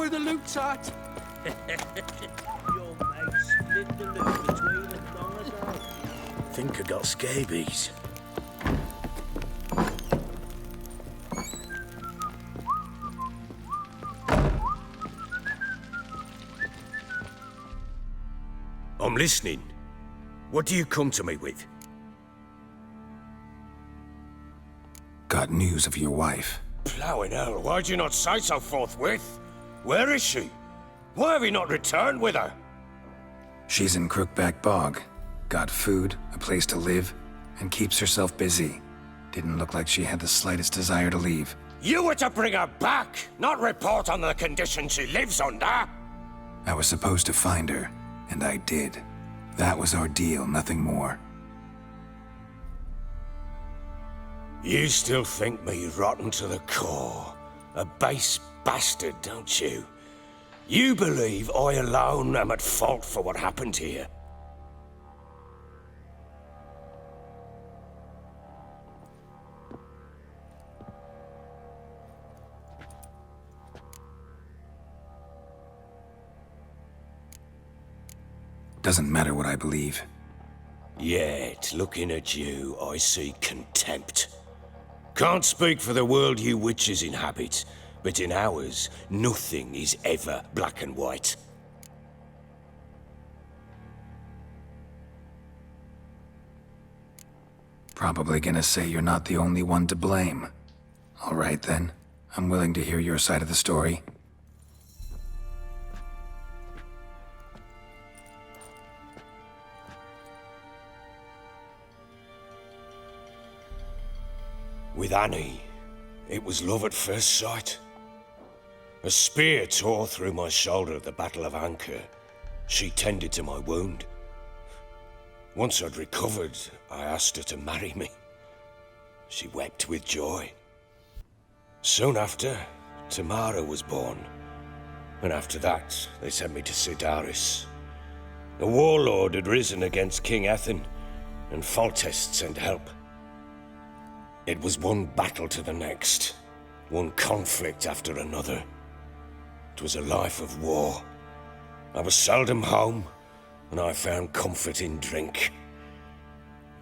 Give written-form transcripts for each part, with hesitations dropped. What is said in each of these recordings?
where the loot's at. Your mate split the loot between them long ago. Think I got scabies. I'm listening. What do you come to me with? Got news of your wife. Plowing hell, why'd you not say so forthwith? Where is she? Why have you not returned with her? She's in Crookback Bog. Got food, a place to live, and keeps herself busy. Didn't look like she had the slightest desire to leave. You were to bring her back, not report on the conditions she lives under. I was supposed to find her, and I did. That was our deal, nothing more. You still think me rotten to the core. A base bastard, don't you? You believe I alone am at fault for what happened here. Doesn't matter what I believe. Yet, looking at you, I see contempt. Can't speak for the world you witches inhabit, but in ours, nothing is ever black and white. Probably gonna say you're not the only one to blame. All right then, I'm willing to hear your side of the story. With Annie, it was love at first sight. A spear tore through my shoulder at the Battle of Anchor. She tended to my wound. Once I'd recovered, I asked her to marry me. She wept with joy. Soon after, Tamara was born. And after that, they sent me to Sidaris. A warlord had risen against King Ethan, and Foltest sent help. It was one battle to the next, one conflict after another. It was a life of war. I was seldom home, and I found comfort in drink.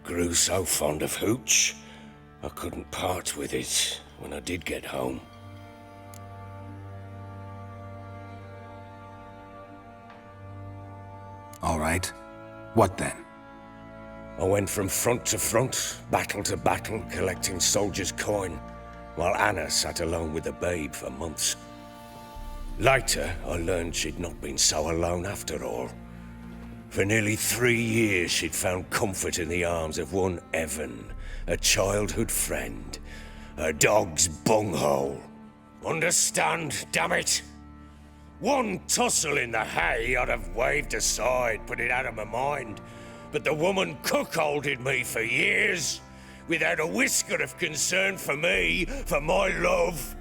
Grew so fond of hooch, I couldn't part with it when I did get home. All right. What then? I went from front to front, battle to battle, collecting soldiers' coin, while Anna sat alone with the babe for months. Later, I learned she'd not been so alone after all. For nearly 3 years, she'd found comfort in the arms of one Evan, a childhood friend, a dog's bunghole. Understand, damn it? One tussle in the hay I'd have waved aside, put it out of my mind. But the woman cuckolded me for years, without a whisker of concern for me, for my love.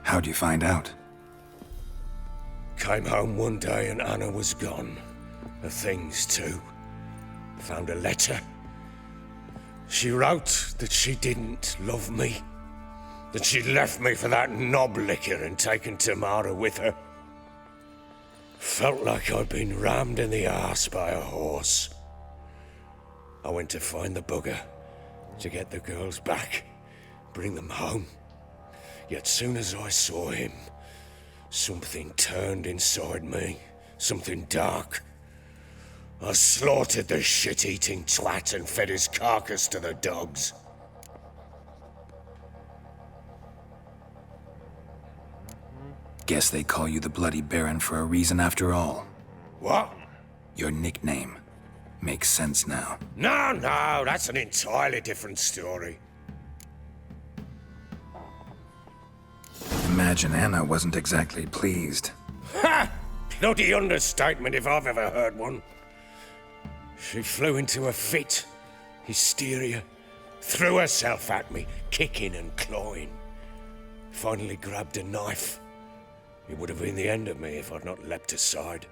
How'd you find out? Came home one day and Anna was gone. Her things too. Found a letter. She wrote that she didn't love me. That she'd left me for that knob licker and taken Tamara with her. Felt like I'd been rammed in the arse by a horse. I went to find the bugger, to get the girls back, bring them home. Yet soon as I saw him, something turned inside me, something dark. I slaughtered the shit-eating twat and fed his carcass to the dogs. Guess they call you the Bloody Baron for a reason after all. What? Your nickname. Makes sense now. No, that's an entirely different story. Imagine Anna wasn't exactly pleased. Ha! Bloody understatement if I've ever heard one. She flew into a fit, hysteria, threw herself at me, kicking and clawing. Finally grabbed a knife. It would have been the end of me if I'd not leapt aside.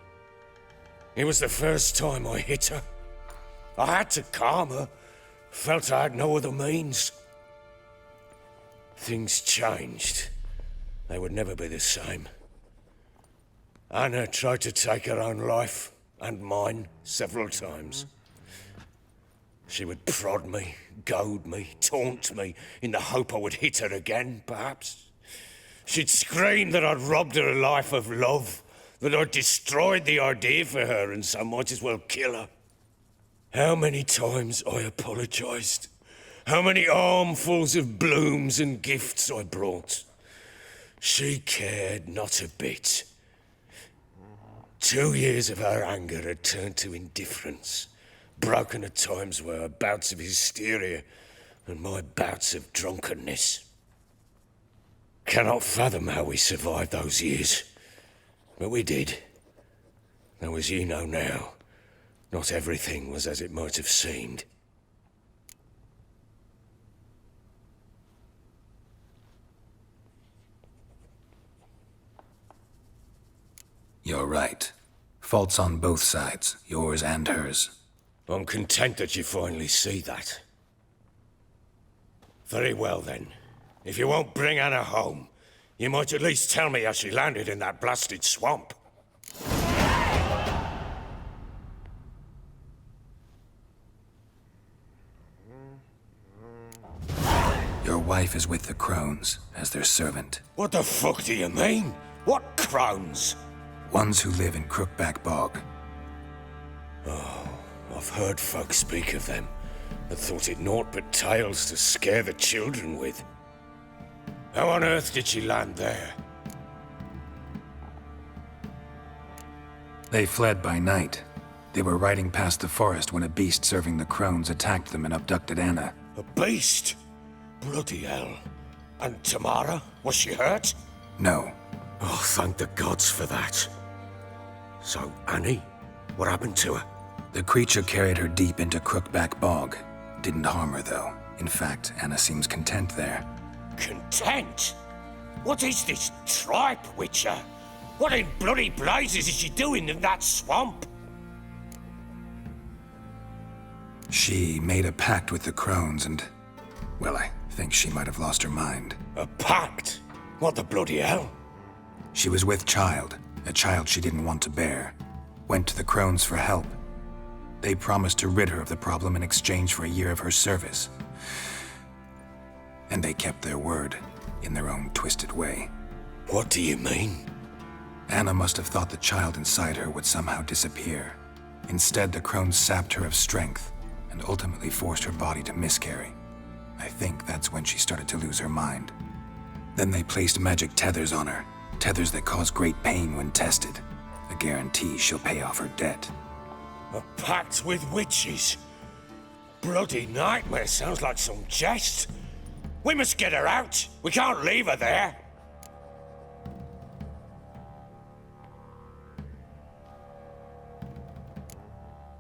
It was the first time I hit her. I had to calm her. Felt I had no other means. things changed. They would never be the same. Anna tried to take her own life, and mine, several times. She would prod me, goad me, taunt me, in the hope I would hit her again, perhaps. She'd scream that I'd robbed her life of love, that I'd destroyed the idea for her, and so might as well kill her. How many times I apologized. How many armfuls of blooms and gifts I brought. She cared not a bit. 2 years of her anger had turned to indifference, broken at times by her bouts of hysteria and my bouts of drunkenness. Cannot fathom how we survived those years, but we did. Though as you know now, not everything was as it might have seemed. You're right. Faults on both sides, yours and hers. I'm content that you finally see that. Very well then. If you won't bring Anna home, you might at least tell me how she landed in that blasted swamp. Your wife is with the crones, as their servant. What the fuck do you mean? What crones? Ones who live in Crookback Bog. I've heard folk speak of them, but thought it naught but tales to scare the children with. How on earth did she land there? They fled by night. They were riding past the forest when a beast serving the crones attacked them and abducted Anna. A beast? Bloody hell. And Tamara? Was she hurt? No. Oh, thank the gods for that. So, Annie? What happened to her? The creature carried her deep into Crookback Bog. Didn't harm her, though. In fact, Anna seems content there. Content? What is this tripe, Witcher? What in bloody blazes is she doing in that swamp? She made a pact with the crones and... well, I think she might have lost her mind. A pact? What the bloody hell? She was with child, a child she didn't want to bear. Went to the crones for help. They promised to rid her of the problem in exchange for a year of her service. And they kept their word, in their own twisted way. What do you mean? Anna must have thought the child inside her would somehow disappear. Instead, the crones sapped her of strength, and ultimately forced her body to miscarry. I think that's when she started to lose her mind. Then they placed magic tethers on her, tethers that cause great pain when tested. A guarantee she'll pay off her debt. A pact with witches? Bloody nightmare, sounds like some jest. We must get her out. We can't leave her there.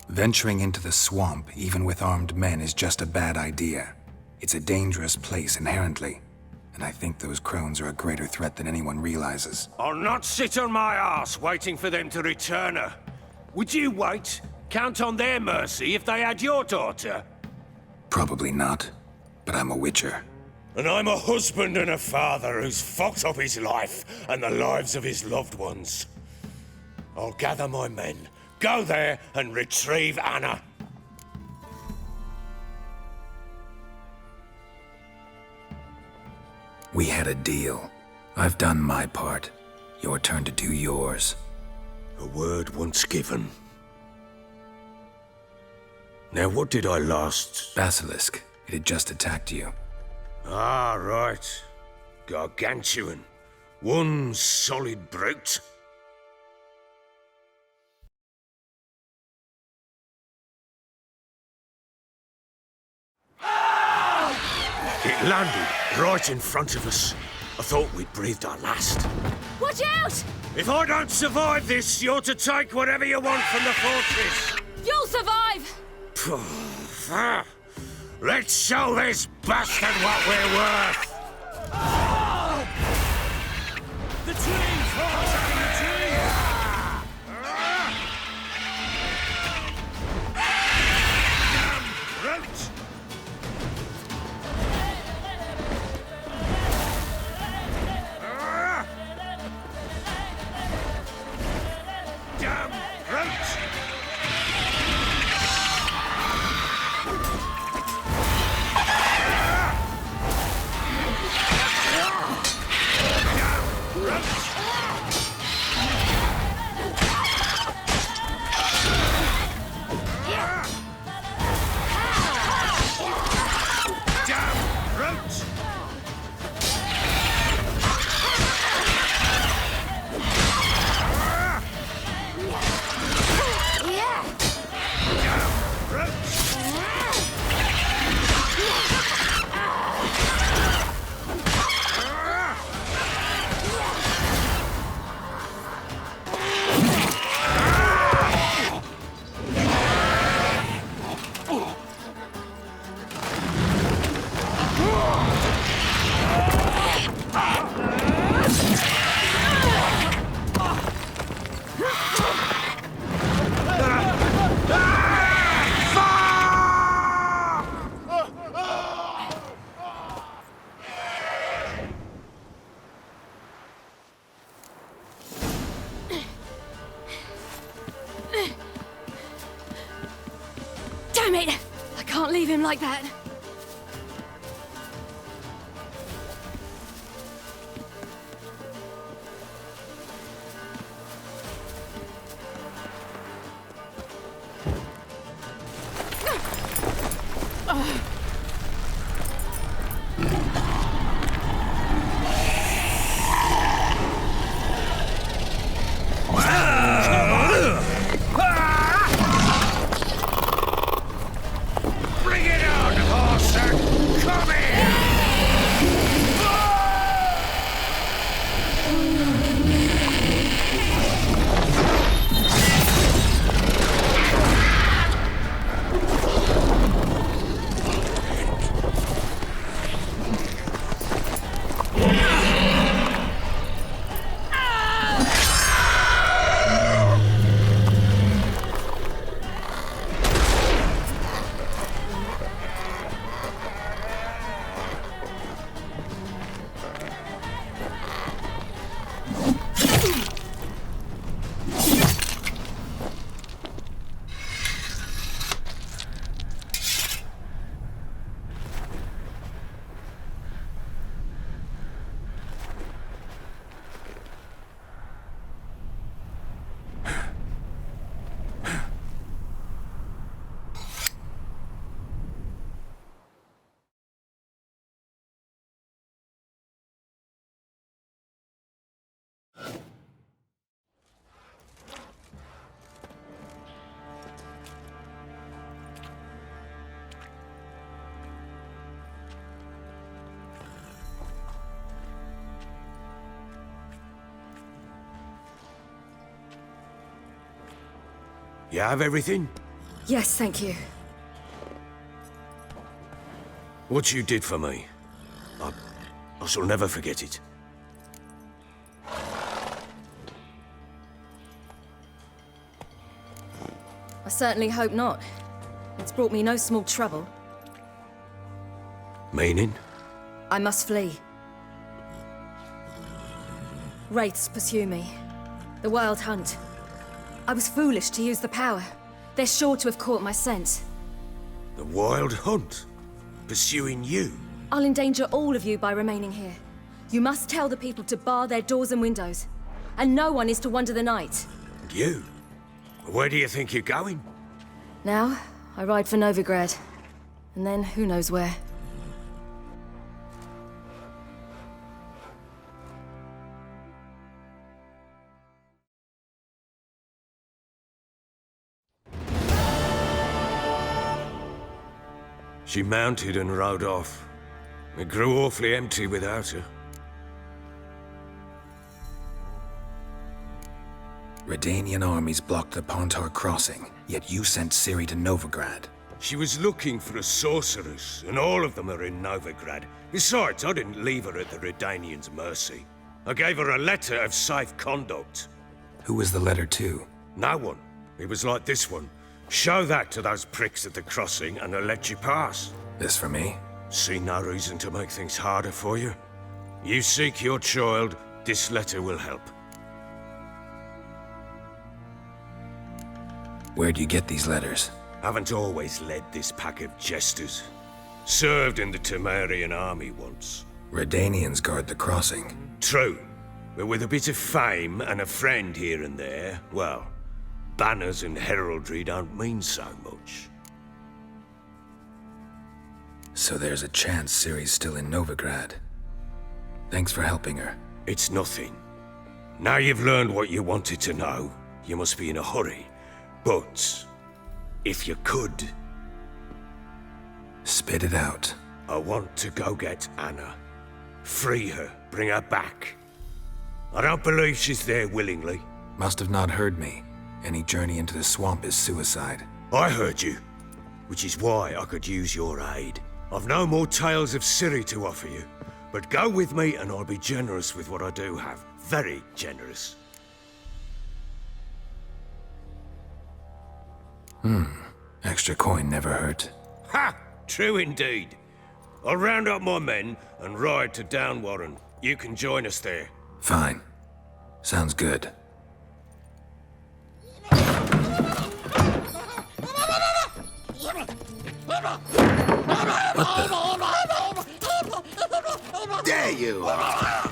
Venturing into the swamp, even with armed men, is just a bad idea. It's a dangerous place inherently, and I think those crones are a greater threat than anyone realizes. I'll not sit on my arse waiting for them to return her. Would you wait? Count on their mercy if they had your daughter? Probably not, but I'm a witcher. And I'm a husband and a father who's fucked up his life and the lives of his loved ones. I'll gather my men, go there and retrieve Anna. We had a deal. I've done my part. Your turn to do yours. A word once given. Now what did I last... Basilisk. It had just attacked you. Ah, right. Gargantuan. One solid brute. It landed right in front of us. I thought we'd breathed our last. Watch out! If I don't survive this, you're to take whatever you want from the fortress. You'll survive! Let's show this bastard what we're worth. The tree! The tree! Brute! can't leave him like that. Bring it on, horse! Come here! You have everything? Yes, thank you. What you did for me, I shall never forget it. I certainly hope not. It's brought me no small trouble. Meaning? I must flee. Wraiths pursue me. The Wild Hunt. I was foolish to use the power. They're sure to have caught my scent. The Wild Hunt? Pursuing you? I'll endanger all of you by remaining here. You must tell the people to bar their doors and windows. And no one is to wander the night. And you? Where do you think you're going? Now, I ride for Novigrad. And then, who knows where. She mounted and rode off. It grew awfully empty without her. Redanian armies blocked the Pontar crossing, yet you sent Ciri to Novigrad. She was looking for a sorceress, and all of them are in Novigrad. Besides, I didn't leave her at the Redanians' mercy. I gave her a letter of safe conduct. Who was the letter to? No one. It was like this one. Show that to those pricks at the crossing, and they'll let you pass. This for me? See no reason to make things harder for you. You seek your child, this letter will help. Where'd you get these letters? Haven't always led this pack of jesters. Served in the Temerian army once. Redanians guard the crossing. True, but with a bit of fame and a friend here and there, well, banners and heraldry don't mean so much. So there's a chance Ciri's still in Novigrad. Thanks for helping her. It's nothing. Now you've learned what you wanted to know, you must be in a hurry. But, if you could... Spit it out. I want to go get Anna. Free her, bring her back. I don't believe she's there willingly. Must have not heard me. Any journey into the swamp is suicide. I heard you, which is why I could use your aid. I've no more tales of Ciri to offer you, but go with me and I'll be generous with what I do have. Very generous. Extra coin never hurt. Ha! True indeed. I'll round up my men and ride to Downwarren. You can join us there. Fine. Sounds good. There you are!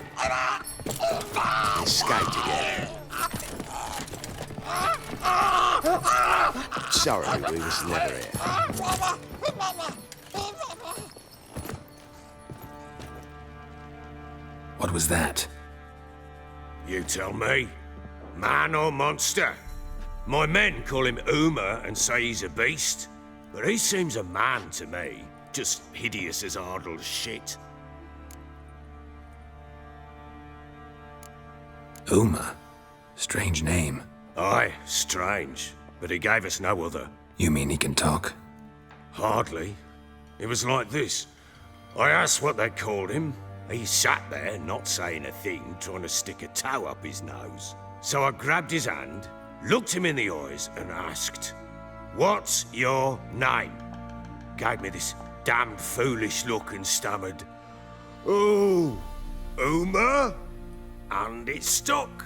Escaped again. Sorry, we was never here. What was that? You tell me. Man or monster? My men call him Uma and say he's a beast, but he seems a man to me. Just hideous as Ardle's shit. Uma? Strange name. Aye, strange, but he gave us no other. You mean he can talk? Hardly. It was like this. I asked what they called him. He sat there, not saying a thing, trying to stick a toe up his nose. So I grabbed his hand, looked him in the eyes, and asked, "What's your name?" Gave me this damned foolish look and stammered, "Oh, Uma?" And it stuck.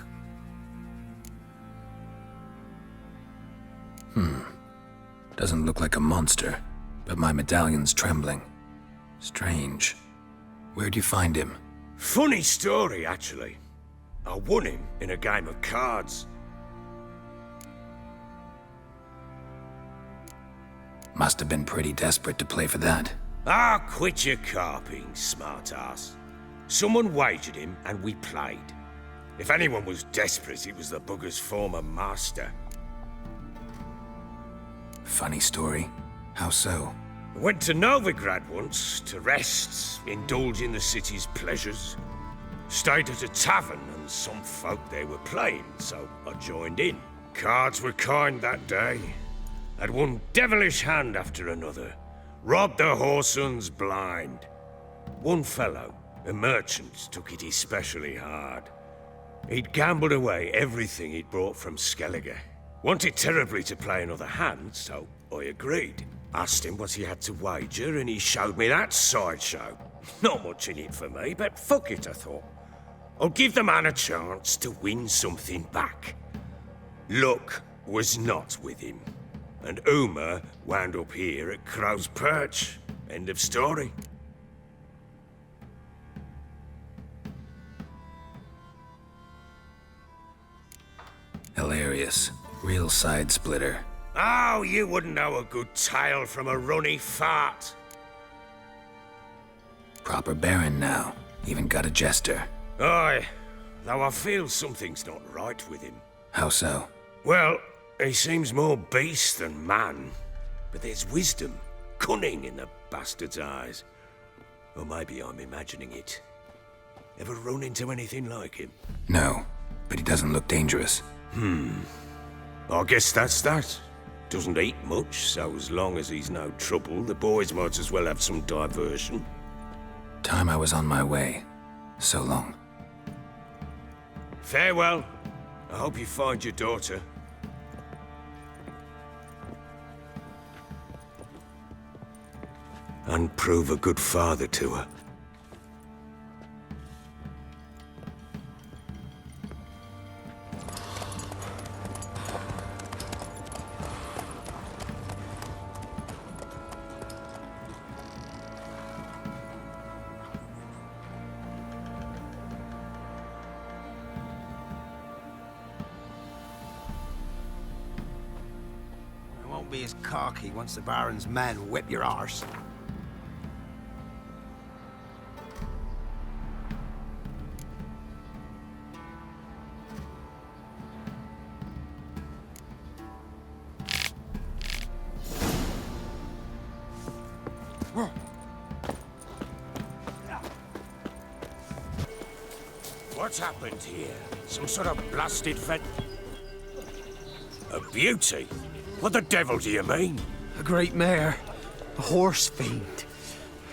Doesn't look like a monster, but my medallion's trembling. Strange. Where'd you find him? Funny story, actually. I won him in a game of cards. Must have been pretty desperate to play for that. Ah, quit your carping, smartass. Someone wagered him and we played. If anyone was desperate, it was the bugger's former master. Funny story. How so? I went to Novigrad once to rest, indulge in the city's pleasures. Stayed at a tavern and some folk there were playing, so I joined in. Cards were kind that day. Had one devilish hand after another. Robbed the whoresons blind. One fellow, a merchant, took it especially hard. He'd gambled away everything he'd brought from Skellige. Wanted terribly to play another hand, so I agreed. Asked him what he had to wager, and he showed me that sideshow. Not much in it for me, but fuck it, I thought. I'll give the man a chance to win something back. Luck was not with him, and Uma wound up here at Crow's Perch. End of story. Hilarious. Real side splitter. Oh, you wouldn't know a good tale from a runny fart. Proper baron now. Even got a jester. Aye, though I feel something's not right with him. How so? Well, he seems more beast than man, but there's wisdom, cunning in the bastard's eyes. Or maybe I'm imagining it. Ever run into anything like him? No, but he doesn't look dangerous. I guess that's that. Doesn't eat much, so as long as he's no trouble, the boys might as well have some diversion. Time I was on my way. So long. Farewell. I hope you find your daughter. And prove a good father to her. Be as cocky once the Baron's men whip your arse. What's happened here? Some sort of blasted A beauty? What the devil do you mean? A great mare. A horse fiend.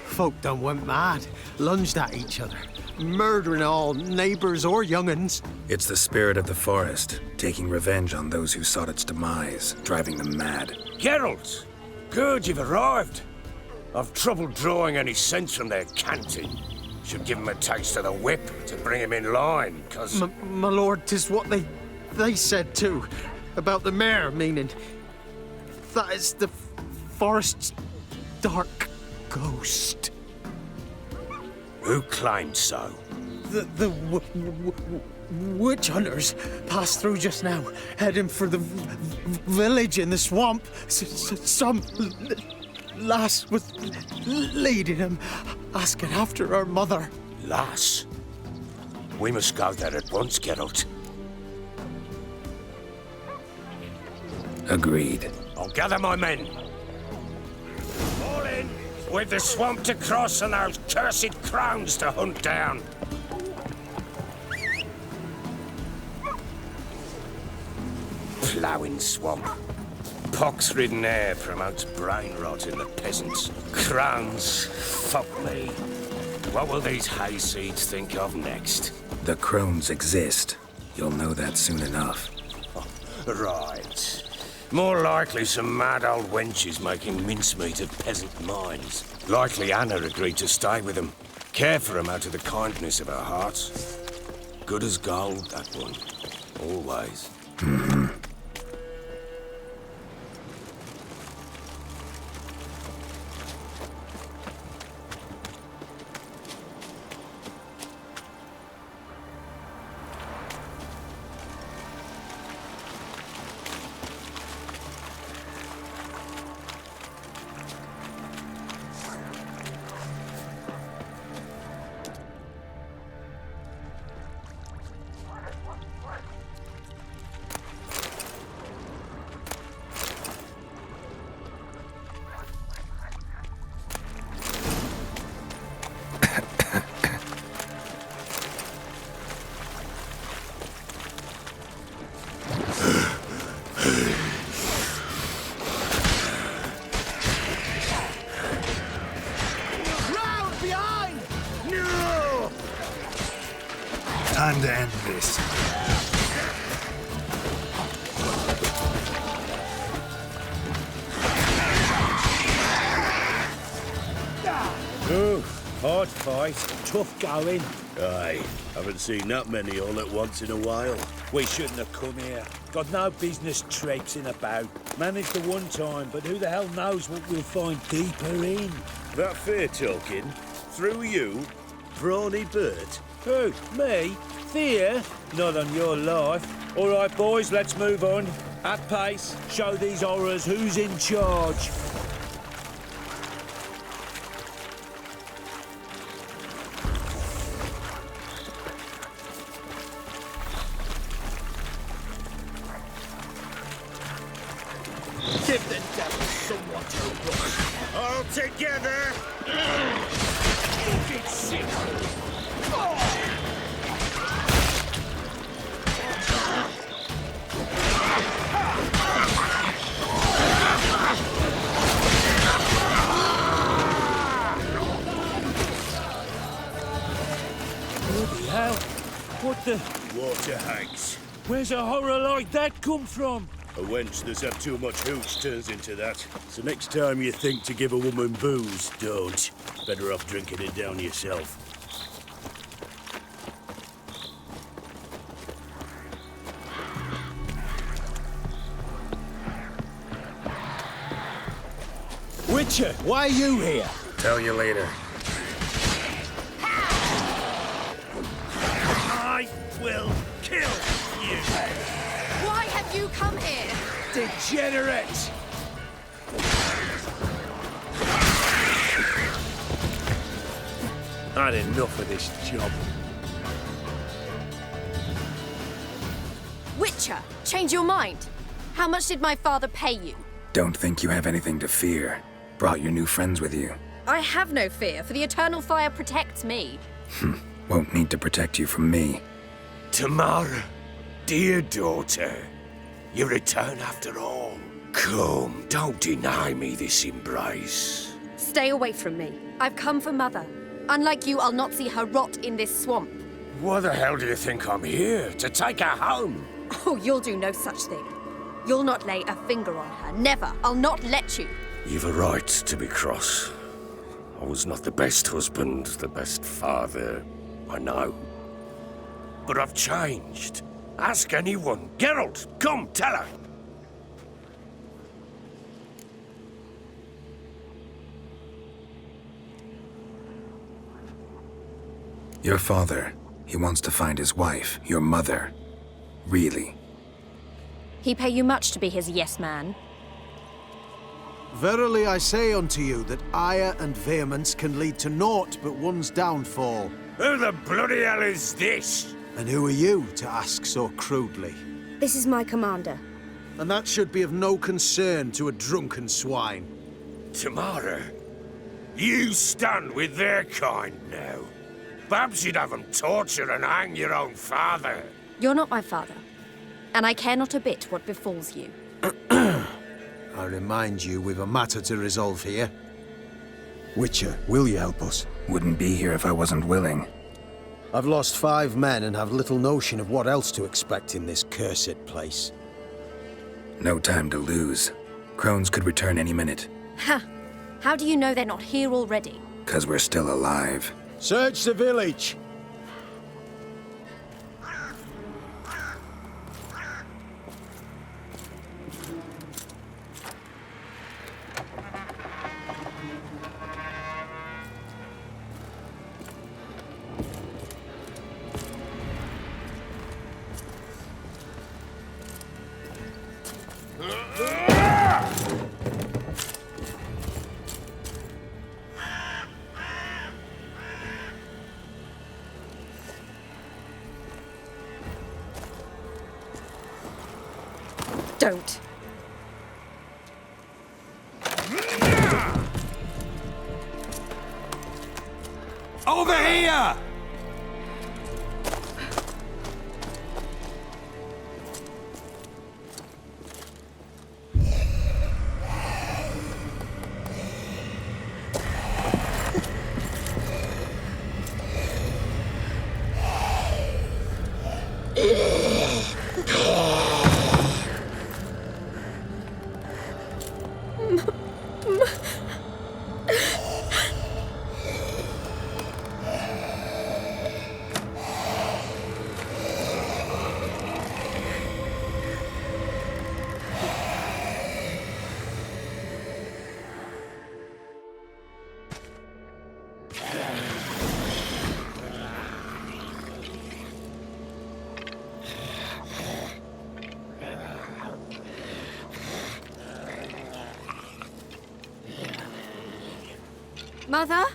Folk done went mad, lunged at each other, murdering all, neighbors or young'uns. It's the spirit of the forest, taking revenge on those who sought its demise, driving them mad. Geralt! Good, you've arrived. I've trouble drawing any sense from their canting. Should give 'em a taste of the whip to bring 'em in line, 'cause... My lord, 'tis what they said too. About the mare, meaning... That is the forest's dark ghost. Who claimed so? The witch hunters passed through just now, heading for the village in the swamp. Some lass was leading them, asking after her mother. Lass? We must go there at once, Geralt. Agreed. I'll gather my men. All in, with the swamp to cross and those cursed crowns to hunt down. Ploughing swamp. Pox-ridden air promotes brain rot in the peasants. Crowns, fuck me. What will these hayseeds think of next? The crones exist. You'll know that soon enough. Right. More likely some mad old wenches making mincemeat of peasant minds. Likely Anna agreed to stay with them. Care for them out of the kindness of her heart. Good as gold, that one. Always. Time to end this. Oh, hard fight, tough going. Aye, haven't seen that many all at once in a while. We shouldn't have come here. Got no business traipsing about. Managed the one time, but who the hell knows what we'll find deeper in. That fair talking? Through you? Brawny Bert? Who? Me? Fear? Not on your life. All right, boys, let's move on. At pace, show these horrors who's in charge. Give the devil somewhat to look. All together! Fucking sick! Bloody hell! What the... Water hags. Where's a horror like that come from? A wench that's had too much hooch turns into that. So next time you think to give a woman booze, don't. Better off drinking it down yourself. Witcher, why are you here? Tell you later. I will kill you! Why have you come here? Degenerate! I'd enough of this job. Witcher, change your mind. How much did my father pay you? Don't think you have anything to fear. Brought your new friends with you. I have no fear, for the eternal fire protects me. Won't need to protect you from me. Tamara, dear daughter, you return after all. Come, don't deny me this embrace. Stay away from me. I've come for Mother. Unlike you, I'll not see her rot in this swamp. Why the hell do you think I'm here? To take her home? Oh, you'll do no such thing. You'll not lay a finger on her. Never. I'll not let you. You've a right to be cross. I was not the best husband, the best father, I know. But I've changed. Ask anyone. Geralt, come, tell her. Your father, he wants to find his wife, your mother. Really. He pay you much to be his yes man? Verily I say unto you that ire and vehemence can lead to naught but one's downfall. Who the bloody hell is this? And who are you to ask so crudely? This is my commander. And that should be of no concern to a drunken swine. Tamara, you stand with their kind now. Perhaps you'd have them torture and hang your own father. You're not my father, and I care not a bit what befalls you. I remind you we've a matter to resolve here. Witcher, will you help us? Wouldn't be here if I wasn't willing. I've lost 5 men and have little notion of what else to expect in this cursed place. No time to lose. Crones could return any minute. Ha! How do you know they're not here already? 'Cause we're still alive. Search the village! Don't. Over here! Mother?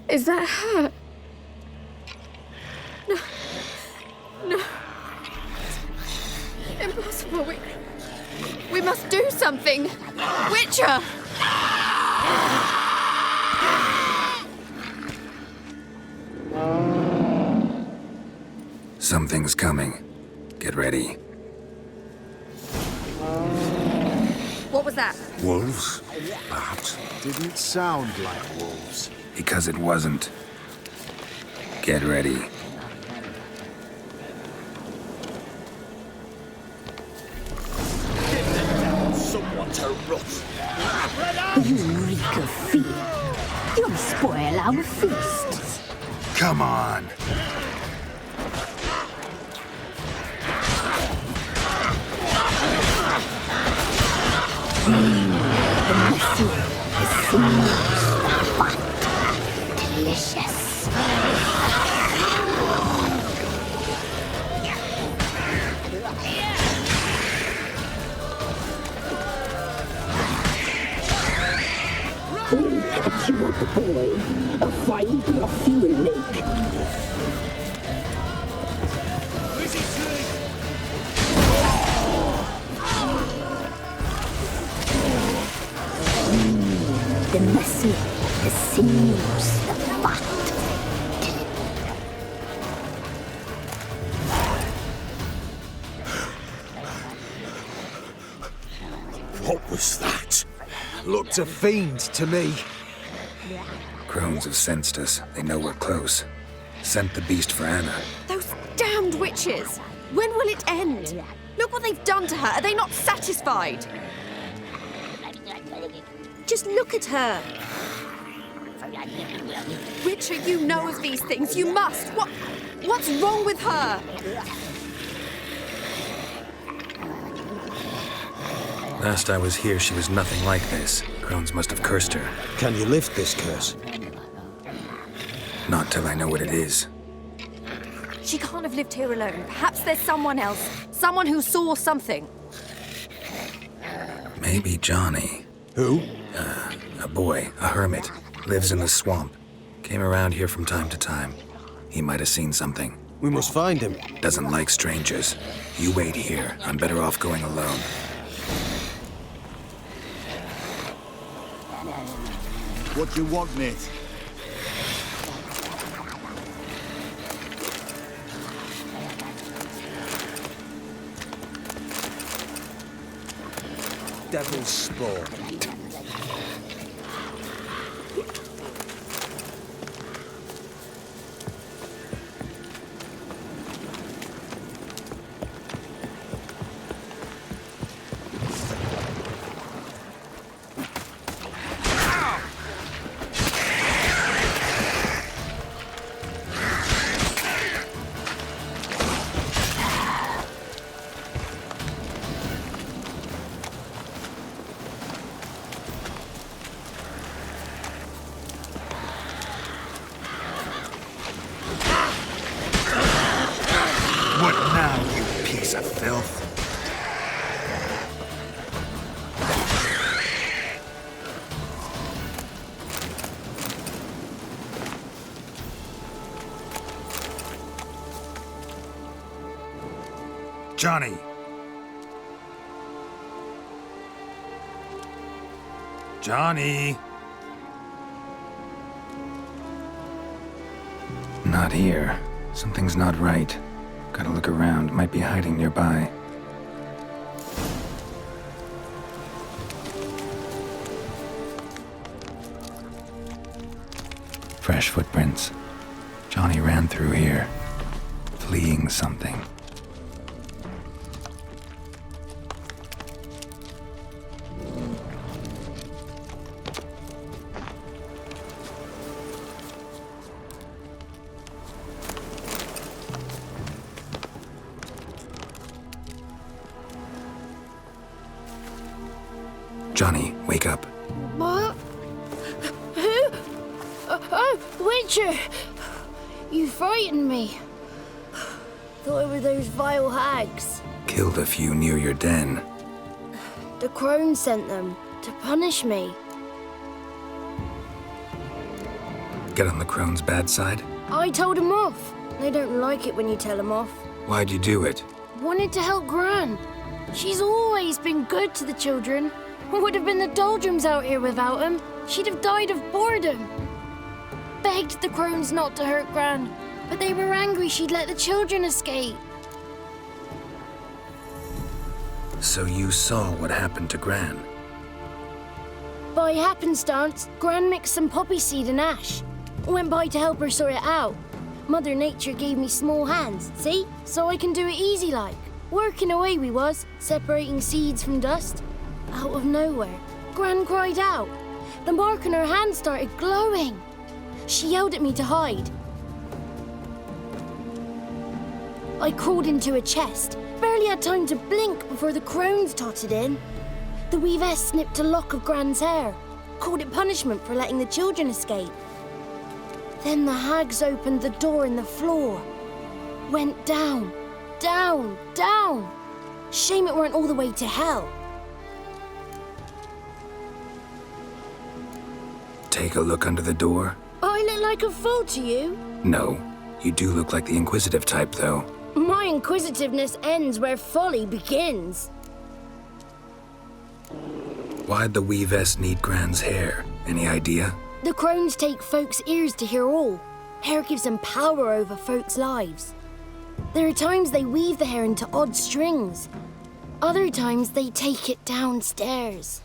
Is that her? No. Impossible. We must do something. Witcher! Something's coming. Get ready. What was that? Wolves? Perhaps. Didn't sound like wolves. Because it wasn't. Get ready. Someone to rot. You reek of fear. You'll spoil our feast. Come on! The messy, the sinews, the fat. Delicious. We'll catch you up, boy. A fine bluff you will make. The messy, the sinews, the fat. What was that? Looked a fiend to me. Crones have sensed us. They know we're close. Sent the beast for Anna. Those damned witches! When will it end? Look what they've done to her. Are they not satisfied? Just look at her. Witcher, you know of these things. You must. What's wrong with her? Last I was here, she was nothing like this. Crones must have cursed her. Can you lift this curse? Not till I know what it is. She can't have lived here alone. Perhaps there's someone else. Someone who saw something. Maybe Johnny. Who? A boy, a hermit. Lives in the swamp. Came around here from time to time. He might have seen something. We must find him. Doesn't like strangers. You wait here. I'm better off going alone. What do you want, mate? Devil's spawn. What now, you piece of filth? Johnny! Johnny! Not here. Something's not right. Gotta look around. Might be hiding nearby. Fresh footprints. Johnny ran through here, fleeing something. Johnny, wake up. What? Who? Oh, Witcher! You frightened me. Thought it were those vile hags. Killed a few near your den. The crone sent them to punish me. Get on the crone's bad side? I told them off. They don't like it when you tell them off. Why'd you do it? Wanted to help Gran. She's always been good to the children. Would have been the doldrums out here without him. She'd have died of boredom. Begged the crones not to hurt Gran, but they were angry she'd let the children escape. So you saw what happened to Gran? By happenstance, Gran mixed some poppy seed and ash. Went by to help her sort it out. Mother Nature gave me small hands, see? So I can do it easy like. Working away we was, separating seeds from dust. Out of nowhere, Gran cried out. The mark on her hand started glowing. She yelled at me to hide. I crawled into a chest, barely had time to blink before the crones totted in. The weavess snipped a lock of Gran's hair, called it punishment for letting the children escape. Then the hags opened the door in the floor. Went down, down, down. Shame it weren't all the way to hell. Take a look under the door? I look like a fool to you? No. You do look like the inquisitive type, though. My inquisitiveness ends where folly begins. Why'd the weavess need Gran's hair? Any idea? The crones take folks' ears to hear all. Hair gives them power over folks' lives. There are times they weave the hair into odd strings. Other times they take it downstairs.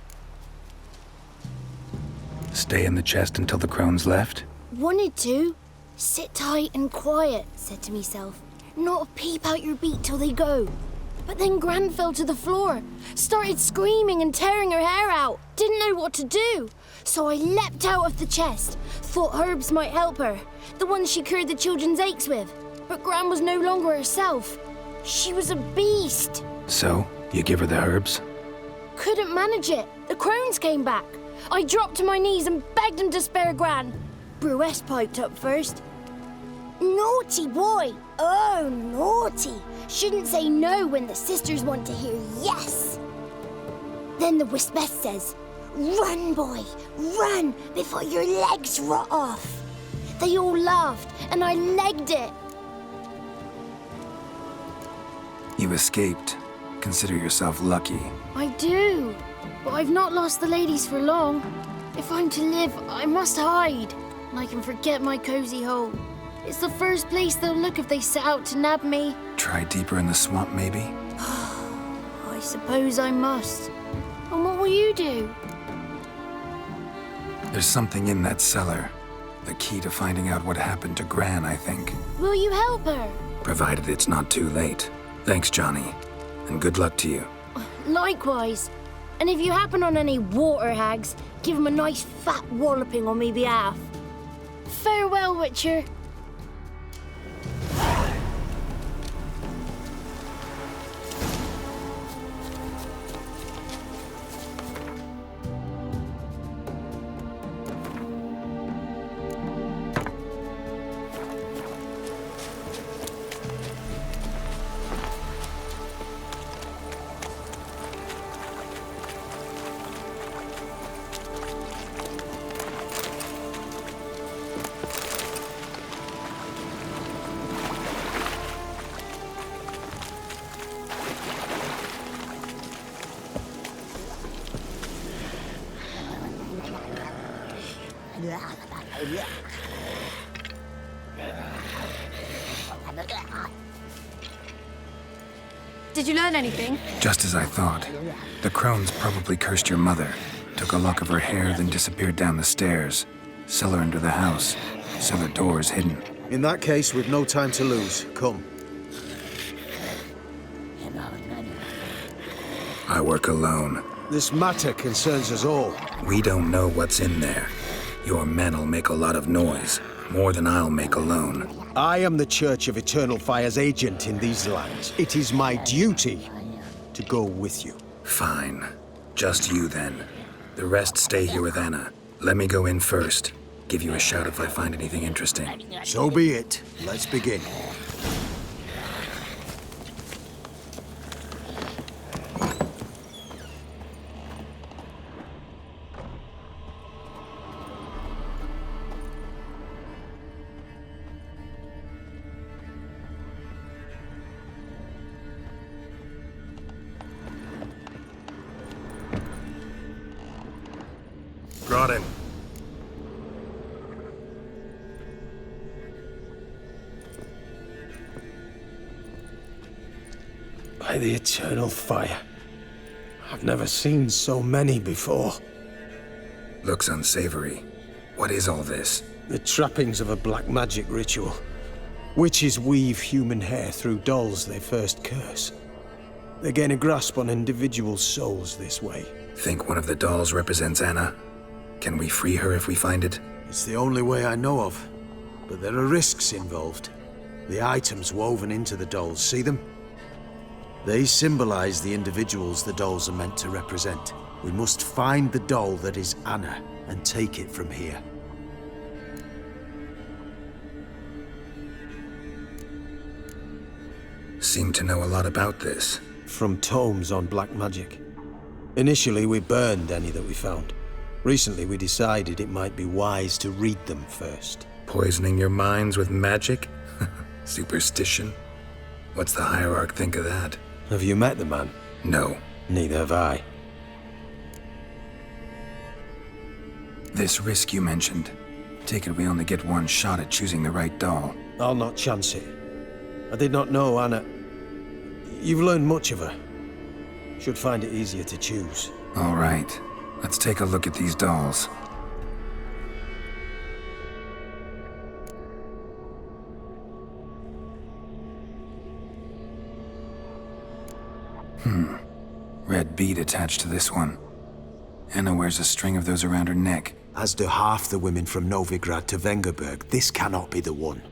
Stay in the chest until the crones left? Wanted to. Sit tight and quiet, said to myself. Not a peep out your beak till they go. But then Gran fell to the floor, started screaming and tearing her hair out. Didn't know what to do. So I leapt out of the chest. Thought herbs might help her, the ones she cured the children's aches with. But Gran was no longer herself. She was a beast. So, you give her the herbs? couldn't manage it. The crones came back. I dropped to my knees and begged him to spare Gran. Bruce piped up first. Naughty boy. Oh, naughty. Shouldn't say no when the sisters want to hear yes. Then the Wispess says, run, boy, run, before your legs rot off. They all laughed, and I legged it. You escaped. Consider yourself lucky. I do, but I've not lost the ladies for long. If I'm to live, I must hide, and I can forget my cozy hole. It's the first place they'll look if they set out to nab me. Try deeper in the swamp, maybe? I suppose I must. And what will you do? There's something in that cellar. The key to finding out what happened to Gran, I think. Will you help her? Provided it's not too late. Thanks, Johnny. And good luck to you. Likewise. And if you happen on any water hags, give them a nice fat walloping on me behalf. Farewell, Witcher. Did you learn anything? Just as I thought. The crones probably cursed your mother, took a lock of her hair, then disappeared down the stairs. Cellar under the house. Cellar doors hidden. In that case, we've no time to lose. Come. I work alone. This matter concerns us all. We don't know what's in there. Your men'll make a lot of noise. More than I'll make alone. I am the Church of Eternal Fire's agent in these lands. It is my duty to go with you. Fine. Just you, then. The rest stay here with Anna. Let me go in first. Give you a shout if I find anything interesting. So be it. Let's begin. Brought him. By the Eternal Fire. I've never seen so many before. Looks unsavory. What is all this? The trappings of a black magic ritual. Witches weave human hair through dolls they first curse. They gain a grasp on individual souls this way. Think one of the dolls represents Anna? Can we free her if we find it? It's the only way I know of. But there are risks involved. The items woven into the dolls, see them? They symbolize the individuals the dolls are meant to represent. We must find the doll that is Anna and take it from here. Seem to know a lot about this. From tomes on black magic. Initially, we burned any that we found. Recently, we decided it might be wise to read them first. Poisoning your minds with magic? Superstition? What's the hierarch think of that? Have you met the man? No. Neither have I. This risk you mentioned. Take it we only get one shot at choosing the right doll. I'll not chance it. I did not know Anna. You've learned much of her. Should find it easier to choose. All right. Let's take a look at these dolls. Red bead attached to this one. Anna wears a string of those around her neck. As do half the women from Novigrad to Vengerberg. This cannot be the one.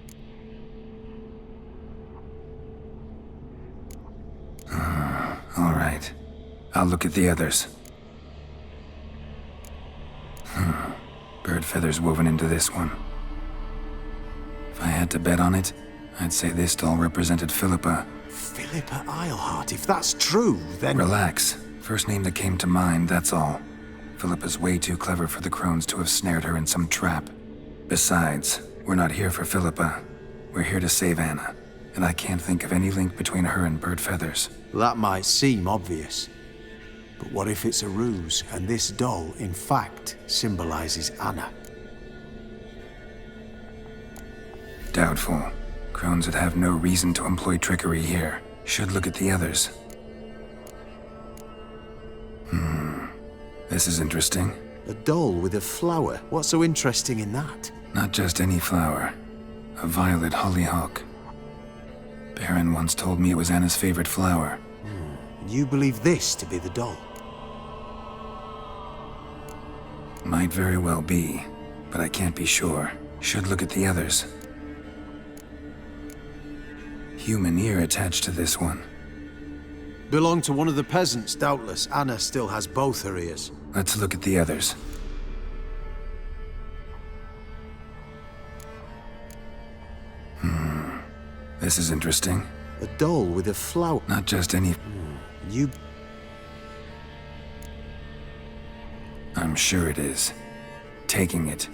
All right. I'll look at the others. Bird feathers woven into this one. If I had to bet on it, I'd say this doll represented Philippa. Philippa Eilhart, if that's true, then... Relax. First name that came to mind, that's all. Philippa's way too clever for the crones to have snared her in some trap. Besides, we're not here for Philippa. We're here to save Anna. And I can't think of any link between her and bird feathers. That might seem obvious. But what if it's a ruse, and this doll, in fact, symbolizes Anna? Doubtful. Crones would have no reason to employ trickery here. Should look at the others. This is interesting. A doll with a flower? What's so interesting in that? Not just any flower. A violet hollyhock. Baron once told me it was Anna's favorite flower. You believe this to be the doll? Might very well be, but I can't be sure. Should look at the others. Human ear attached to this one. Belonged to one of the peasants, doubtless. Anna still has both her ears. Let's look at the others. This is interesting. A doll with a flower. Not just any... You... I'm sure it is. Taking it.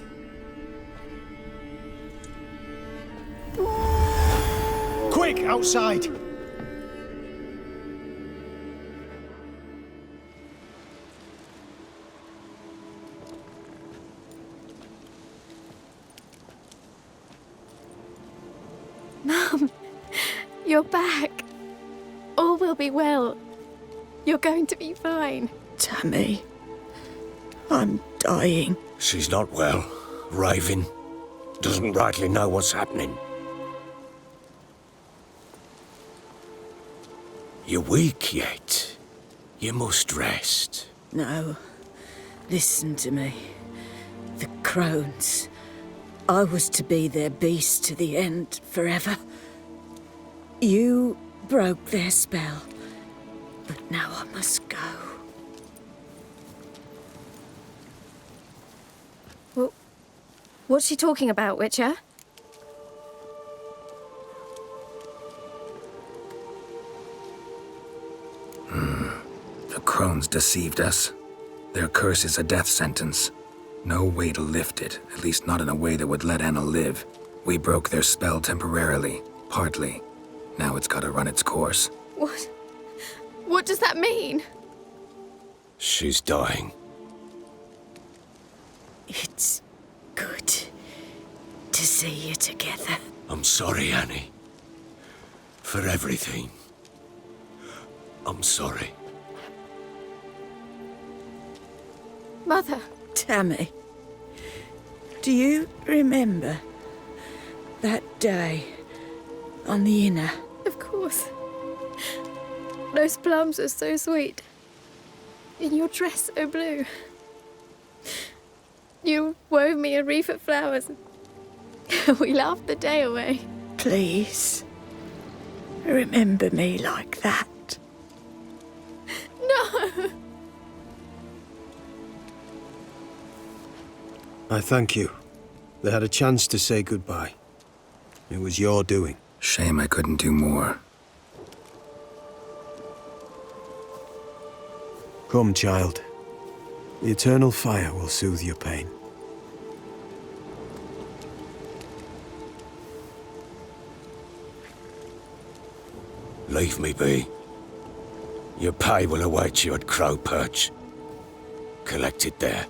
Quick, outside! Mum, you're back. All will be well. You're going to be fine. Tammy, I'm dying. She's not well. Raving. Doesn't rightly know what's happening. You're weak yet. You must rest. No, listen to me. The crones. I was to be their beast to the end, forever. You broke their spell, but now I must go. Well, what's she talking about, Witcher? The crones deceived us. Their curse is a death sentence. No way to lift it, at least not in a way that would let Anna live. We broke their spell temporarily, partly. Now it's gotta run its course. What? What does that mean? She's dying. It's good to see you together. I'm sorry, Annie. For everything. I'm sorry. Mother. Tammy, do you remember that day on the Inner? Of course. Those plums are so sweet. In your dress so blue. You wove me a wreath of flowers. We laughed the day away. Please, remember me like that. No! I thank you. They had a chance to say goodbye. It was your doing. Shame I couldn't do more. Come, child. The eternal fire will soothe your pain. Leave me be. Your pay will await you at Crow Perch. Collect it there.